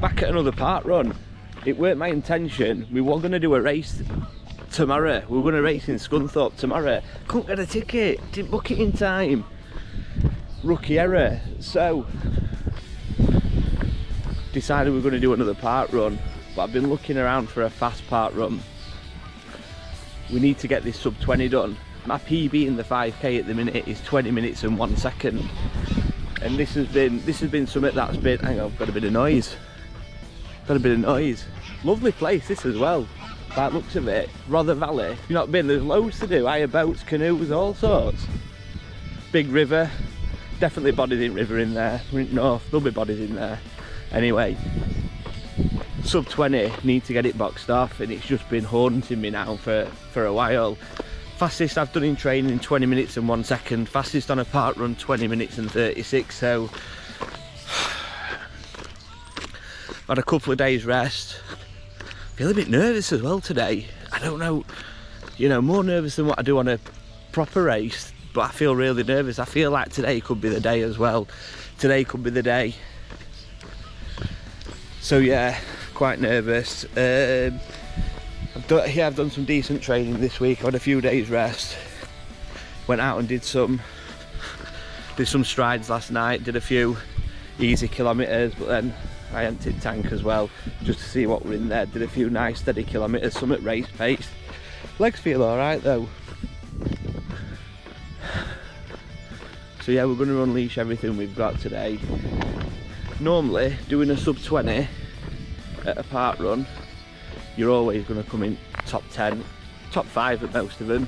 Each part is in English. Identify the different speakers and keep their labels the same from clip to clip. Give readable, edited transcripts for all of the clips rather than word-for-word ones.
Speaker 1: back at another park run. It weren't my intention. We were going to do a race tomorrow. We were going to race in Scunthorpe tomorrow. Couldn't get a ticket, didn't book it in time. Rookie error. So decided we were going to do another park run, but I've been looking around for a fast park run. We need to get this sub 20 done. My PB in the 5k at the minute is 20 minutes and 1 second, and this has been something that's been, hang on, got a bit of noise. Lovely place this as well, by the looks of it. Rother Valley, if you've not been, there's loads to do. Hire boats, canoes, all sorts. Big river, definitely bodies in river in there. We're in north, there'll be bodies in there. Anyway, sub 20, need to get it boxed off, and it's just been haunting me now for a while. Fastest I've done in training, 20 minutes and 1 second. Fastest on a park run, 20 minutes and 36. So had a couple of days rest. Feel a bit nervous as well today. I don't know, you know, more nervous than what I do on a proper race, but I feel really nervous. I feel like today could be the day as well. Today could be the day. So yeah, quite nervous. I've done some decent training this week. I had a few days rest. Went out and did some strides last night. Did a few easy kilometers, but then I emptied tank as well, just to see what were in there. Did a few nice steady kilometers, some at race pace. Legs feel all right though. So yeah, we're going to unleash everything we've got today. Normally, doing a sub 20 at a park run, you're always going to come in top 10, top 5 at most of them.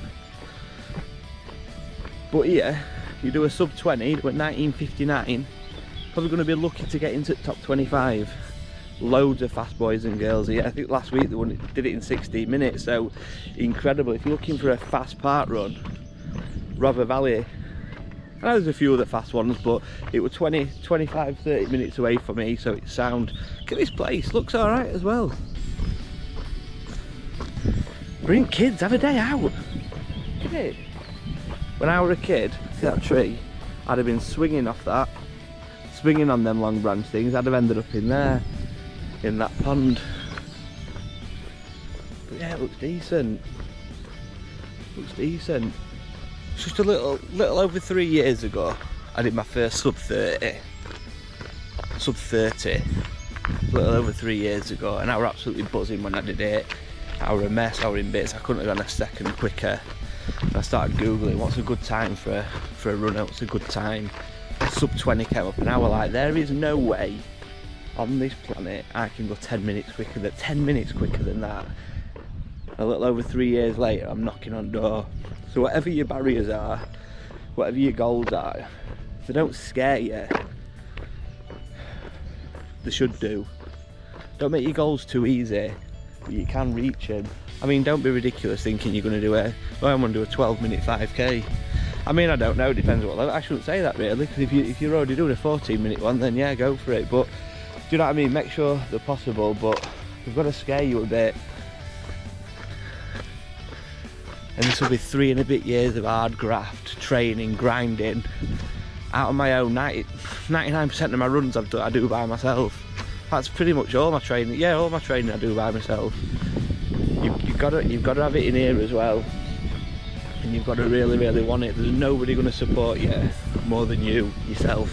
Speaker 1: But here, you do a sub 20, you do at 19:59, probably going to be lucky to get into top 25. Loads of fast boys and girls here. I think last week they did it in 16 minutes, so incredible. If you're looking for a fast park run, Rother Valley. I know there's a few other fast ones, but it was 20, 25, 30 minutes away from me, so it's sound. Look at this place, looks all right as well. Bring kids, have a day out. Look at it. When I was a kid, see that tree? I'd have been swinging off that, swinging on them long branch things. I'd have ended up in there, in that pond. But yeah, it looks decent. Looks decent. It's just a little over 3 years ago, I did my first sub 30. A little over 3 years ago, and I were absolutely buzzing when I did it. I were a mess, I were in bits, I couldn't have gone a second quicker. And I started googling what's a good time for a runner, what's a good time. Sub 20 came up, and I was like, there is no way on this planet I can go 10 minutes quicker than that. A little over 3 years later, I'm knocking on door. So whatever your barriers are, whatever your goals are, if they don't scare you, they should do. Don't make your goals too easy, but you can reach them. I mean, don't be ridiculous thinking you're going to do I'm going to do a 12-minute 5k. I mean, I don't know, depends on what level. I shouldn't say that really, because if you're already doing a 14-minute one, then yeah, go for it. But do you know what I mean? Make sure they're possible, but we've got to scare you a bit. And this will be 3 and a bit years of hard graft, training, grinding. Out on my own, 99% of my runs I do by myself. That's pretty much all my training. Yeah, all my training I do by myself. You've got to have it in here as well, and you've got to really want it. There's nobody going to support you more than yourself.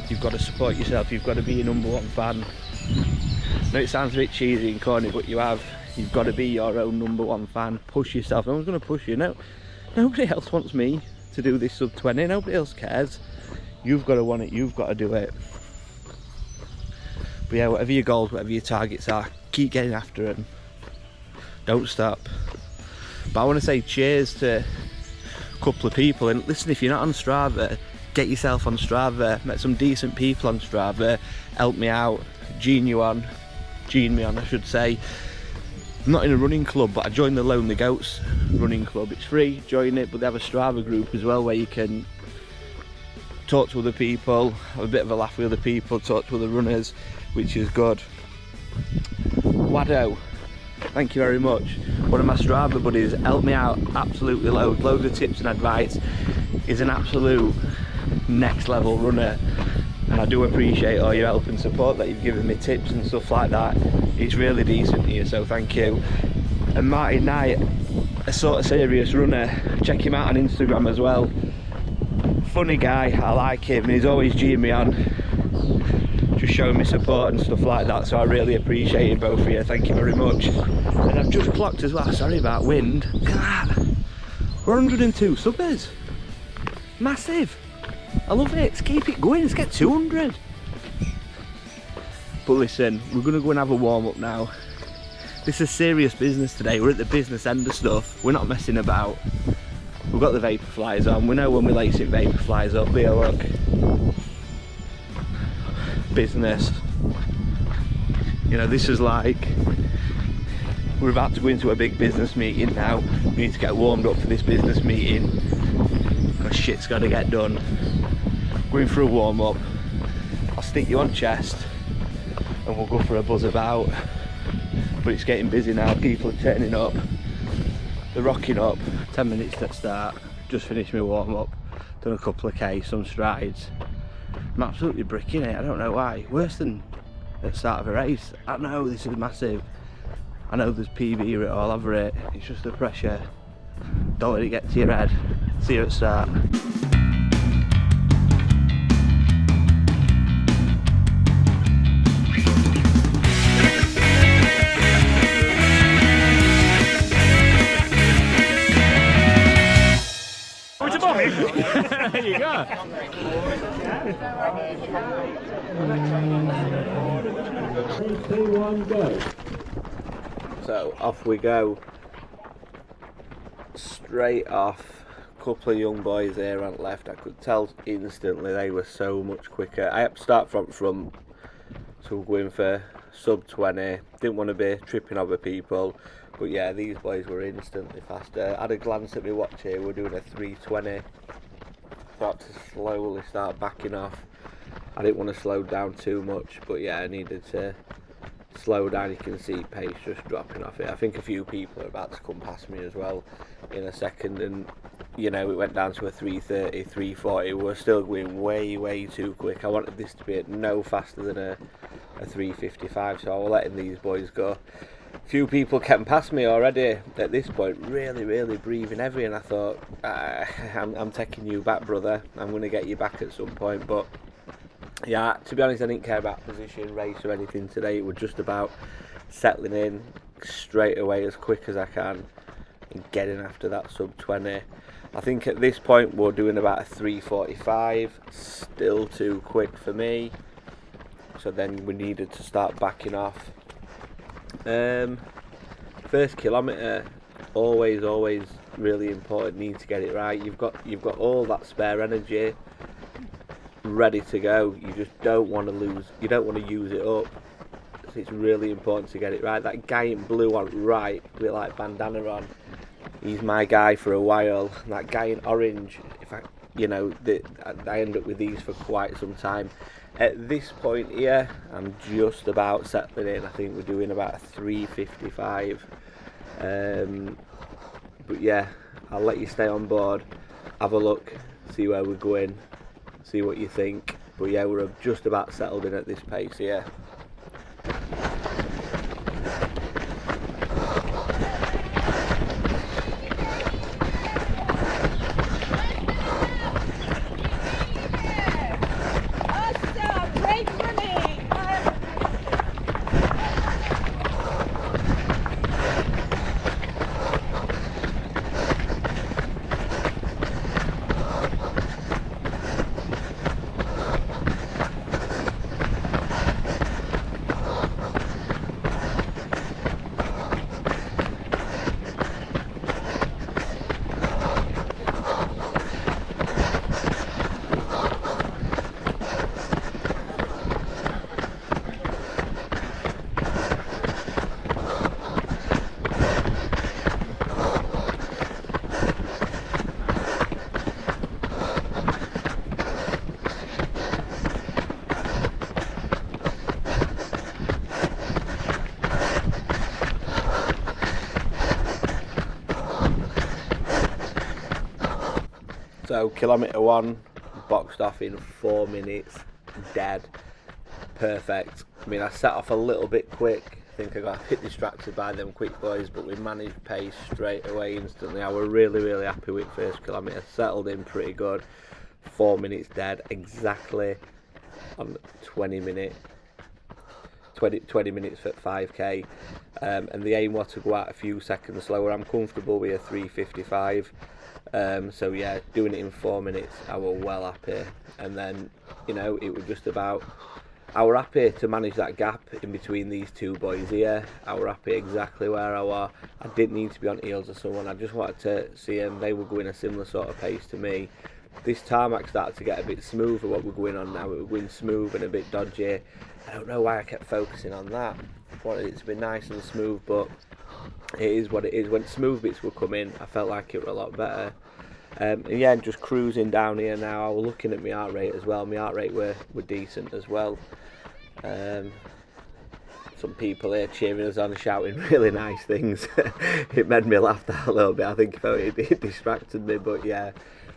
Speaker 1: You've got to support yourself. You've got to be your #1 fan. I know it sounds a bit cheesy and corny, but you've got to be your own #1 fan. Push yourself. No one's going to push you. No, nobody else wants me to do this sub 20. Nobody else cares. You've got to want it. You've got to do it. But yeah, whatever your goals, whatever your targets are, keep getting after them. Don't stop. But I want to say cheers to a couple of people. And listen, if you're not on Strava, get yourself on Strava. Met some decent people on Strava. Help me out. Gene me on, I should say. I'm not in a running club, but I joined the Lonely Goats running club. It's free, join it, but they have a Strava group as well where you can talk to other people, have a bit of a laugh with other people, talk to other runners, which is good. Wado, thank you very much. One of my Strava buddies helped me out absolutely loads of tips and advice. He's an absolute next level runner. and I do appreciate all your help and support that you've given me, tips and stuff like that. It's really decent of you, so thank you. And Martin Knight, a sort of serious runner, check him out on Instagram as well. Funny guy, I like him, and he's always G'ing me on, just showing me support and stuff like that, so I really appreciate it, both of you, thank you very much. And I've just clocked as well, sorry about wind, look at that, 102 subbers, massive, I love it, let's keep it going, let's get 200. But listen, we're going to go and have a warm up now. This is serious business today, we're at the business end of stuff, we're not messing about. We've got the vapor flies on, we know when we're lacing vapor flies up, there look. Business. You know, this is like, we're about to go into a big business meeting now. We need to get warmed up for this business meeting, because shit's got to get done. Going for a warm up, I'll stick you on chest and we'll go for a buzz about. But it's getting busy now, people are turning up, they're rocking up. 10 minutes to start, just finished my warm up, done a couple of K, some strides. I'm absolutely bricking it, I don't know why. Worse than at the start of a race. I know this is massive. I know there's PB written all over it. It's just the pressure. Don't let it get to your head. See you at start.
Speaker 2: There you go.
Speaker 1: 3, 2, 1, go. So off we go. Straight off. Couple of young boys there on left. I could tell instantly they were so much quicker. I had to start from front, so we're going for sub 20. Didn't want to be tripping over people. But yeah, these boys were instantly faster. I had a glance at my watch here, we're doing a 3:20. Got to slowly start backing off. I didn't want to slow down too much, but yeah, I needed to slow down. You can see pace just dropping off it. I think a few people are about to come past me as well in a second, and you know, it went down to a 3:30, 3:40. We're still going way too quick. I wanted this to be no faster than a 3:55, so I was letting these boys go. Few people kept past me already at this point, really breathing heavy, and I thought, I'm taking you back, brother. I'm going to get you back at some point. But yeah, to be honest, I didn't care about position, race or anything today. It was just about settling in straight away as quick as I can and getting after that sub 20. I think at this point we're doing about a 3:45, still too quick for me. So then we needed to start backing off. First kilometer, always really important. Need to get it right. You've got all that spare energy ready to go. You just don't want to lose. You don't want to use it up. So it's really important to get it right. That guy in blue on right with like bandana on, he's my guy for a while. That guy in orange, if I, you know, I end up with these for quite some time. At this point here, I'm just about settling in. I think we're doing about a 3:55. But yeah, I'll let you stay on board, have a look, see where we're going, see what you think. But yeah, we're just about settled in at this pace here. So kilometre 1 boxed off in 4 minutes.
Speaker 3: dead, perfect. I mean, I set off a little bit quick. I think I got a bit distracted by them quick boys, but we managed pace straight away instantly. I was really happy with first kilometre, settled in pretty good. 4 minutes dead, exactly on 20 minutes for 5k, and the aim was to go out a few seconds slower. I'm comfortable with a 3:55, so yeah, doing it in 4 minutes, I was well happy. And then, you know, it was just about, I was happy to manage that gap in between these two boys here. I was happy exactly where I was. I didn't need to be on heels of someone. I just wanted to see them. They were going a similar sort of pace to me. This tarmac started to get a bit smoother. What we're going on now, it was going smooth and a bit dodgy. I don't know why I kept focusing on that. I wanted it to be nice and smooth, but it is what it is. When smooth bits were coming, I felt like it was a lot better. And yeah, just cruising down here now. I was looking at my heart rate as well. My heart rate were decent as well. Some people here cheering us on, shouting really nice things. It made me laugh that a little bit. I think it distracted me, but yeah,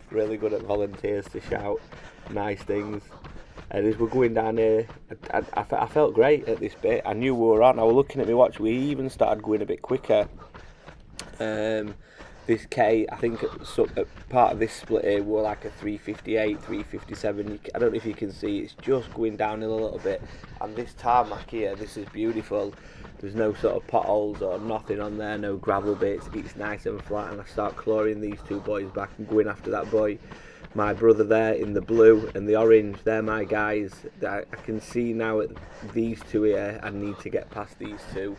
Speaker 3: really good at volunteers to shout nice things. And as we're going down here, I felt great at this bit. I knew we were on. I was looking at my watch. We even started going a bit quicker. This K, I think part of this split here were like a 3:58, 3:57. I don't know if you can see, it's just going downhill a little bit. And this tarmac here, this is beautiful. There's no sort of potholes or nothing on there, no gravel bits. It's nice and flat, and I start clawing these two boys back and going after that boy. My brother there in the blue and the orange, they're my guys. I can see now at these two here, I need to get past these two.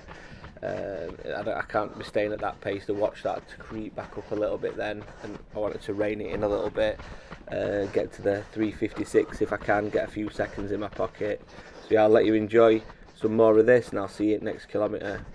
Speaker 3: I can't be staying at that pace to watch that to creep back up a little bit then, and I wanted to rein it in a little bit, get to the 3:56 if I can, get a few seconds in my pocket. So yeah, I'll let you enjoy some more of this and I'll see you at next kilometre.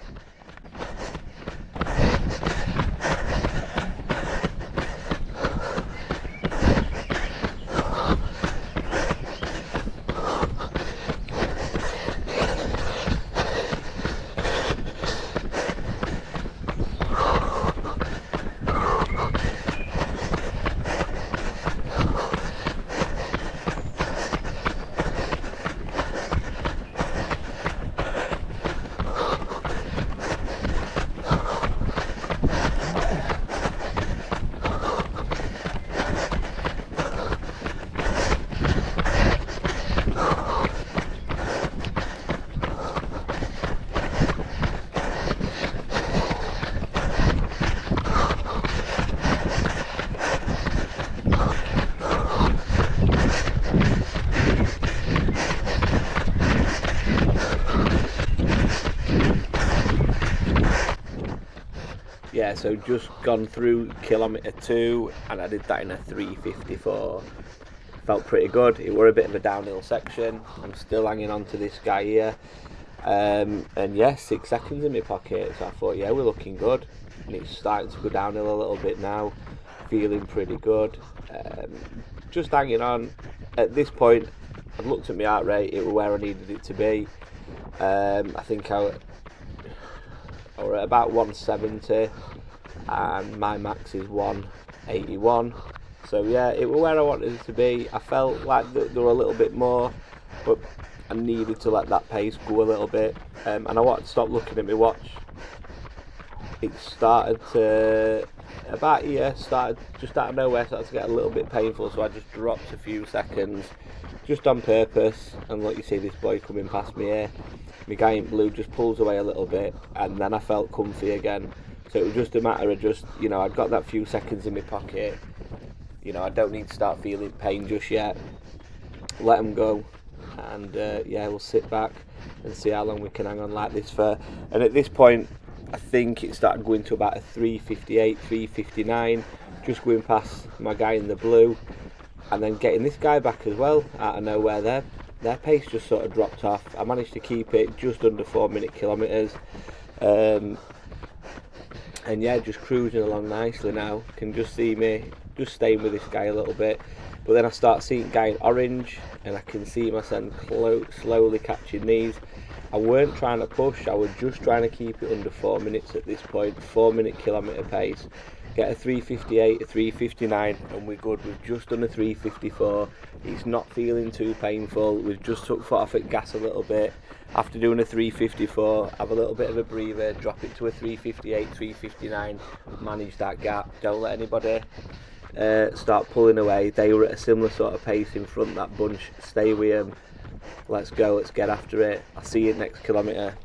Speaker 3: Yeah, so just gone through kilometre 2 and I did that in a 3:54. Felt pretty good. It were a bit of a downhill section. I'm still hanging on to this guy here. And yeah, 6 seconds in my pocket. So I thought, yeah, we're looking good. And it's starting to go downhill a little bit now. Feeling pretty good. Just hanging on. At this point, I've looked at my heart rate. It was where I needed it to be. I think I were at about 170 and my max is 181. So yeah, it was where I wanted it to be. I felt like there were a little bit more, but I needed to let that pace go a little bit. And I wanted to stop looking at my watch. It started to, about here, started just out of nowhere, started to get a little bit painful, so I just dropped a few seconds, just on purpose. And look, you see this boy coming past me here. My guy in blue just pulls away a little bit, and then I felt comfy again. So it was just a matter of just, you know, I'd got that few seconds in my pocket. You know, I don't need to start feeling pain just yet. Let them go, and yeah, we'll sit back and see how long we can hang on like this for. And at this point, I think it started going to about a 3:58, 3:59, just going past my guy in the blue, and then getting this guy back as well out of nowhere. Their pace just sort of dropped off. I managed to keep it just under 4 minute kilometres. And yeah, just cruising along nicely now. Can just see me just staying with this guy a little bit. But then I start seeing guy in orange, and I can see myself slowly catching these. I weren't trying to push, I was just trying to keep it under 4 minutes at this point. 4 minute kilometre pace. get a 358, a 359, and we're good. We've just done a 354. It's not feeling too painful. We've just took foot off at gas a little bit. After doing a 354, have a little bit of a breather, drop it to a 358, 359, manage that gap. Don't let anybody start pulling away. They were at a similar sort of pace in front, that bunch. Stay with them. Let's go, let's get after it. I'll see you next kilometre.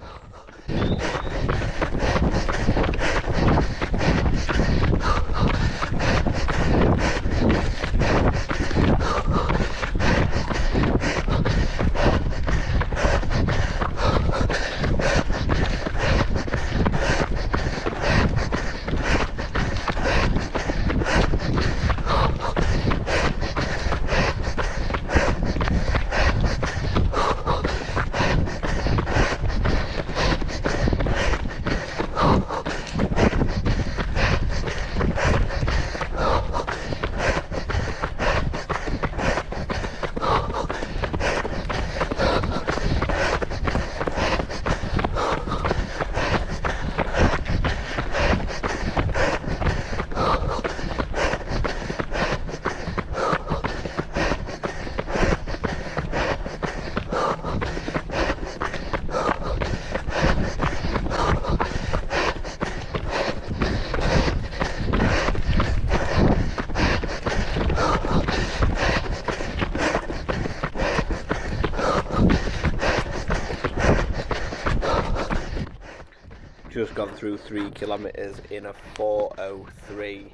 Speaker 3: Just gone through 3 kilometres in a 4:03.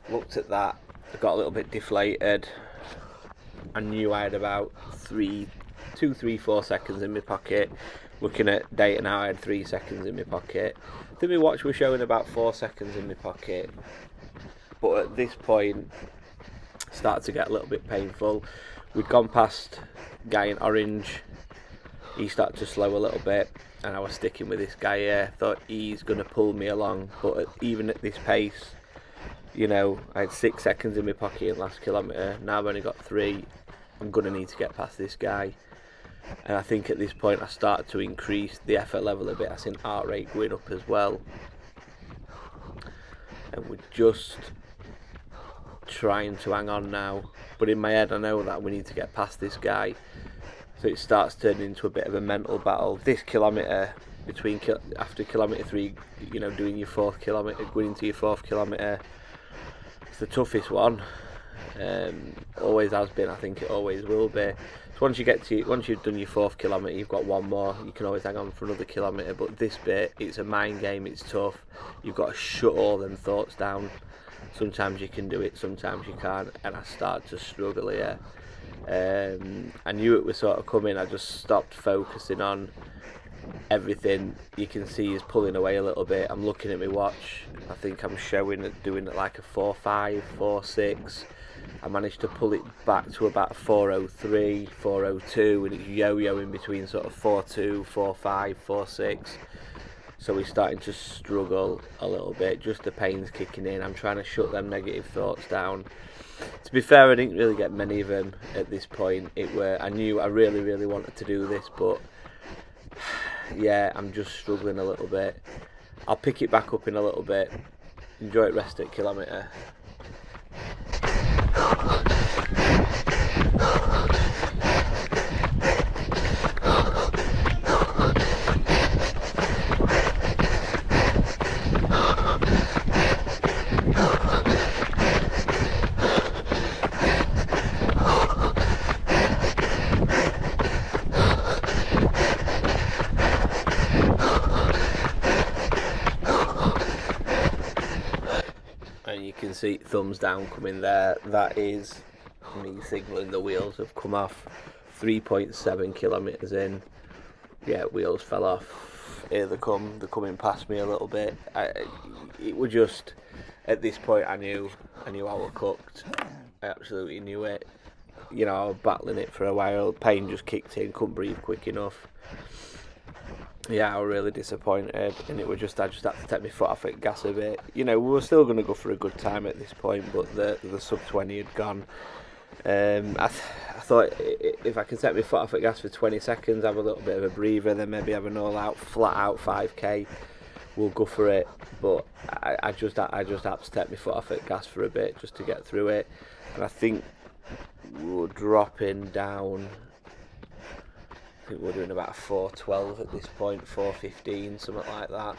Speaker 3: Looked at that, got a little bit deflated. I knew I had about 2, 3, 4 seconds in my pocket. Looking at data now, I had 3 seconds in my pocket. I think my watch was showing about 4 seconds in my pocket. But at this point, it started to get a little bit painful. We'd gone past guy in orange. He started to slow a little bit, and I was sticking with this guy here. Thought he's going to pull me along, but even at this pace, you know, I had 6 seconds in my pocket in last kilometre. Now I've only got 3. I'm going to need to get past this guy. And I think at this point I started to increase the effort level a bit. I seen heart rate going up as well. And we're just trying to hang on now. But in my head I know that we need to get past this guy. So it starts turning into a bit of a mental battle. This kilometre, after kilometre 3, you know, doing your 4th kilometre, going into your 4th kilometre, it's the toughest one. Always has been. I think it always will be. So once you've done your 4th kilometre, you've got one more. You can always hang on for another kilometre. But this bit, it's a mind game. It's tough. You've got to shut all them thoughts down. Sometimes you can do it, sometimes you can't. And I started to struggle here. I knew it was sort of coming. I just stopped focusing on everything. You can see he's pulling away a little bit. I'm looking at my watch. I think I'm doing it like a 4:05, 4:06. I managed to pull it back to about 4:03, 4:02, and it's yo-yoing between sort of 4:2, 4:05, 4:06. So we're starting to struggle a little bit. Just the pain's kicking in. I'm trying to shut them negative thoughts down. To be fair, I didn't really get many of them at this point. I knew I really, really wanted to do this, but yeah, I'm just struggling a little bit. I'll pick it back up in a little bit. Enjoy it, rest at kilometre. And you can see thumbs down coming there. That is me signalling the wheels have come off. 3.7 kilometres in. Yeah, wheels fell off. Here they come. They're coming past me a little bit. It was just, at this point I knew I was cooked. I absolutely knew it. You know, I was battling it for a while. Pain just kicked in. Couldn't breathe quick enough. Yeah, I was really disappointed, and I just had to take my foot off at gas a bit. You know, we were still going to go for a good time at this point, but the sub 20 had gone. I thought if I can take my foot off at gas for 20 seconds, have a little bit of a breather, then maybe have an all-out, flat-out 5k, we'll go for it. But I just had to take my foot off at gas for a bit just to get through it. And I think we're dropping down. I think we're doing about 4:12 at this point, 4:15, something like that.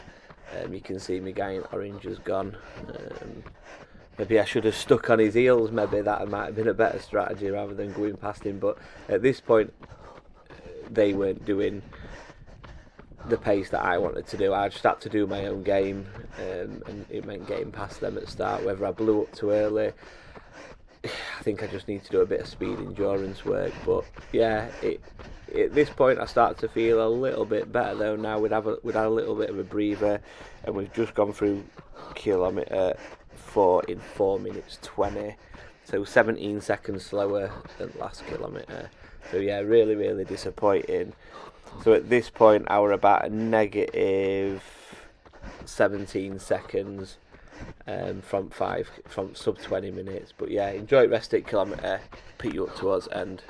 Speaker 3: You can see me guy in orange has gone. Maybe I should have stuck on his heels. Maybe that might have been a better strategy rather than going past him. But at this point, they weren't doing the pace that I wanted to do. I just had to do my own game, and it meant getting past them at the start. Whether I blew up too early, I think I just need to do a bit of speed endurance work. But yeah, at this point I start to feel a little bit better though. Now we'd had a little bit of a breather, and we've just gone through kilometer 4 in 4 minutes 20, so 17 seconds slower than last kilometer. So yeah, really disappointing. So at this point I were about a negative 17 seconds from sub 20 minutes. But yeah, enjoy it, rest it kilometer, pick you up towards end.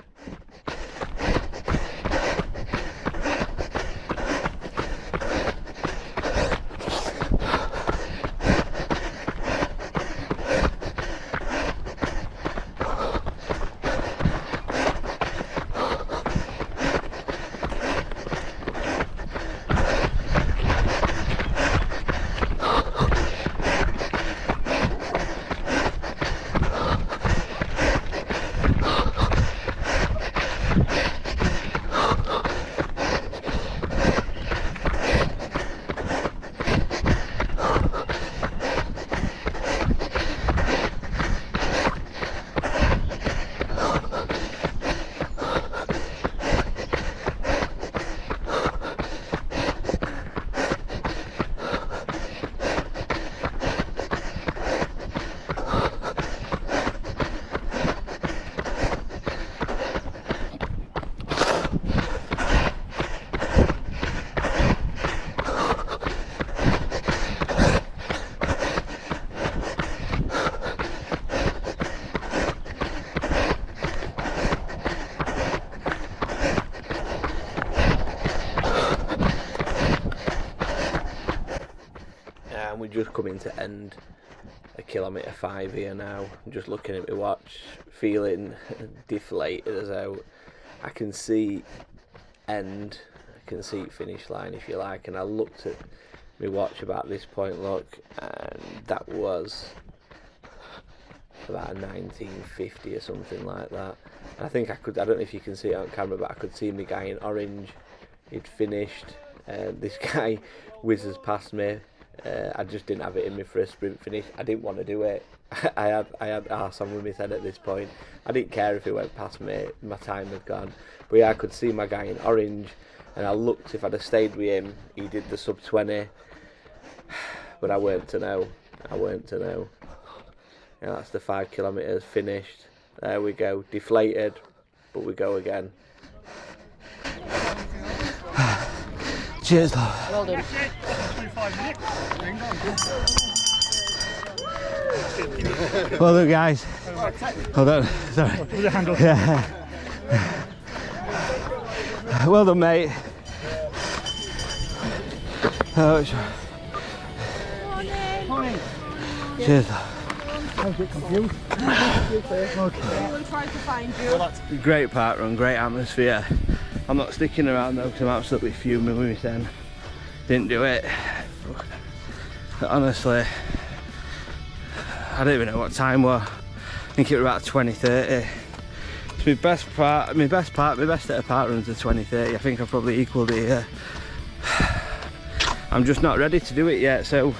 Speaker 3: We're just coming to end a kilometre 5 here now. I'm just looking at my watch, feeling deflated as out. I can see end, I can see finish line if you like, and I looked at my watch about this point, look, and that was about a 1950 or something like that. And I think I don't know if you can see it on camera, but I could see my guy in orange, he'd finished. This guy whizzes past me. I just didn't have it in me for a sprint finish. I didn't want to do it. I had arse on with my head at this point. I didn't care if he went past me, my time had gone. But yeah, I could see my guy in orange, and I looked, if I'd have stayed with him, he did the sub 20. But I weren't to know. Yeah, that's the 5 kilometres finished. There we go, deflated, but we go again.
Speaker 1: Cheers, love.
Speaker 2: Well done.
Speaker 1: Well done, guys. Hold on, sorry. Yeah. Well done, mate. Oh,
Speaker 2: Morning.
Speaker 1: cheers, love.
Speaker 2: I was a bit confused. Okay.
Speaker 4: We'll try to find you.
Speaker 1: Great parkrun, great atmosphere. I'm not sticking around though because I'm absolutely fuming with myself. Didn't do it. Honestly, I don't even know what time was. I think it was about 20:30. It's my best set of parkruns are 20:30. I think I've probably equalled it here. I'm just not ready to do it yet. So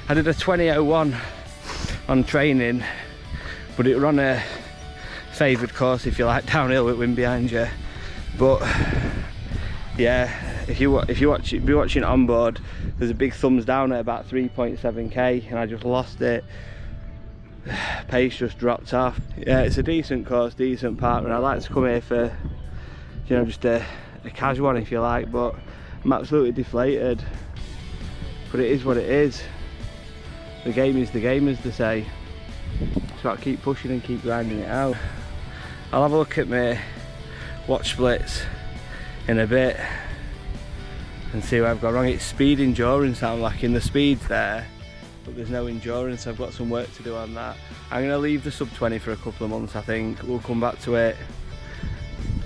Speaker 1: I did a 20:01 on training, but it was on a favoured course, if you like, downhill with wind behind you. But yeah, if you be watching onboard, there's a big thumbs down at about 3.7k, and I just lost it. Pace just dropped off. Yeah, it's a decent course, decent park, and I like to come here for, you know, just a casual one if you like. But I'm absolutely deflated. But it is what it is. The game is the game, as they say. So I'll keep pushing and keep grinding it out. I'll have a look at my watch splits in a bit. and see where I've gone wrong. It's speed endurance. I'm lacking the speeds there, but there's no endurance. I've got some work to do on that. I'm going to leave the sub 20 for a couple of months. I think we'll come back to it.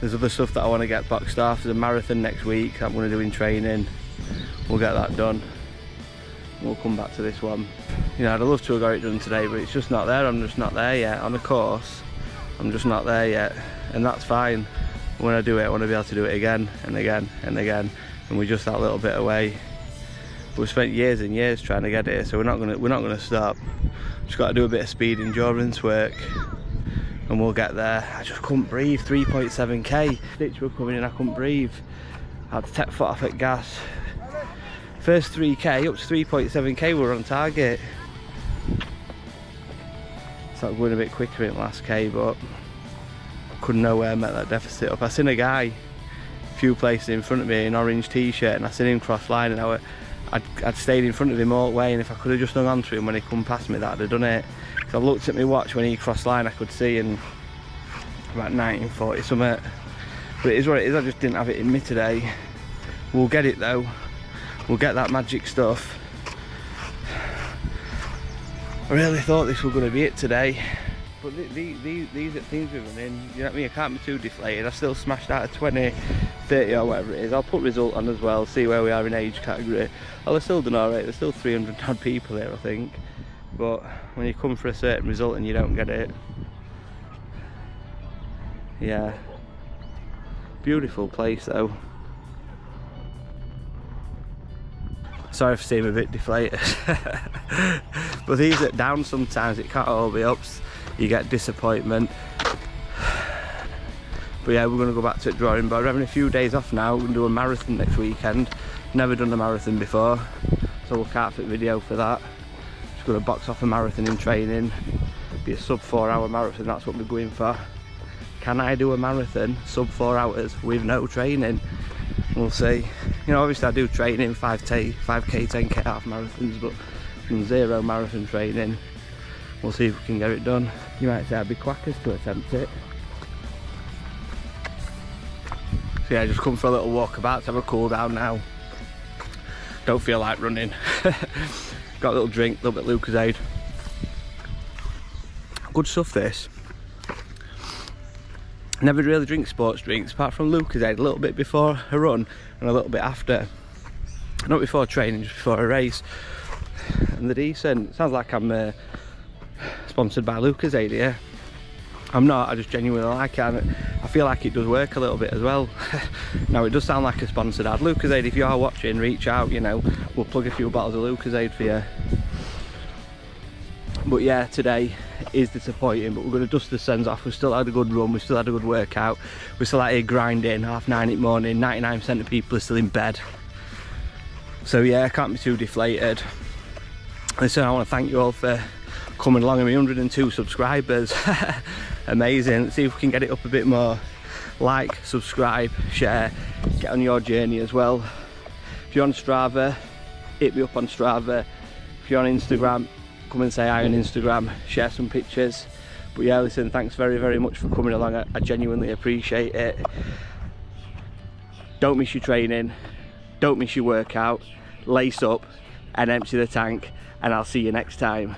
Speaker 1: There's other stuff that I want to get boxed off. There's a marathon next week that I'm going to do in training. We'll get that done. We'll come back to this one. You know, I'd love to have got it done today, but it's just not there. I'm just not there yet on the course. I'm just not there yet, and that's fine. When I do it, I want to be able to do it again and again and again, and we're just that little bit away. We've spent years and years trying to get here, so we're not gonna stop. Just got to do a bit of speed endurance work, and we'll get there. I just couldn't breathe. 3.7k. Ditch were coming in. I couldn't breathe. I had to take foot off at gas. First 3k up to 3.7k. We're on target. So going a bit quicker in the last k, but couldn't nowhere met that deficit up. I seen a guy a few places in front of me in an orange t-shirt, and I seen him cross line, and I'd stayed in front of him all the way, and if I could have just hung on to him when he come past me, that'd have done it. So I looked at my watch when he crossed line, I could see in about 1940 something. But it is what it is. I just didn't have it in me today. We'll get it though. We'll get that magic stuff. I really thought this was going to be it today, but these are things we're running. You know what I mean? I can't be too deflated. I still smashed out of 20, 30 or whatever it is. I'll put result on as well, see where we are in age category. Well, they're still done alright. There's still 300 odd people here, I think. But when you come for a certain result and you don't get it, yeah. Beautiful place though. Sorry for seeming a bit deflated. But these are down sometimes, it can't all be ups. You get disappointment. But yeah, we're going to go back to the drawing board. We're having a few days off now. We're going to do a marathon next weekend. Never done a marathon before, so we'll can't fit video for that. Just going to box off a marathon in training. Be a sub 4 hour marathon, that's what we're going for. Can I do a marathon sub 4 hours with no training? We'll see. You know, obviously I do training, 5k, 10k half marathons, but from zero marathon training. We'll see if we can get it done. You might say I'd be quackers to attempt it. So yeah, just come for a little walk about to have a cool down now. Don't feel like running. Got a little drink, a little bit of Lucozade. Good stuff this. Never really drink sports drinks apart from Lucozade, a little bit before a run and a little bit after. Not before training, just before a race. And they're decent. It sounds like I'm sponsored by Lucozade here. I'm not, I just genuinely like it, and I feel like it does work a little bit as well. Now it does sound like a sponsored ad. Lucozade, if you are watching, reach out, you know, we'll plug a few bottles of Lucozade for you. But yeah, today is disappointing, but we're going to dust the sends off. We still had a good run, we still had a good workout, we're still out here grinding, 9:30 in the morning, 99% of people are still in bed. So yeah, I can't be too deflated. Listen, I want to thank you all for coming along. I mean, 102 subscribers. Amazing. Let's see if we can get it up a bit more. Like, subscribe, share, get on your journey as well. If you're on Strava, hit me up on Strava. If you're on Instagram, come and say hi on Instagram, share some pictures. But yeah, listen, thanks very, very much for coming along. I genuinely appreciate it. Don't miss your training, don't miss your workout, lace up and empty the tank, and I'll see you next time.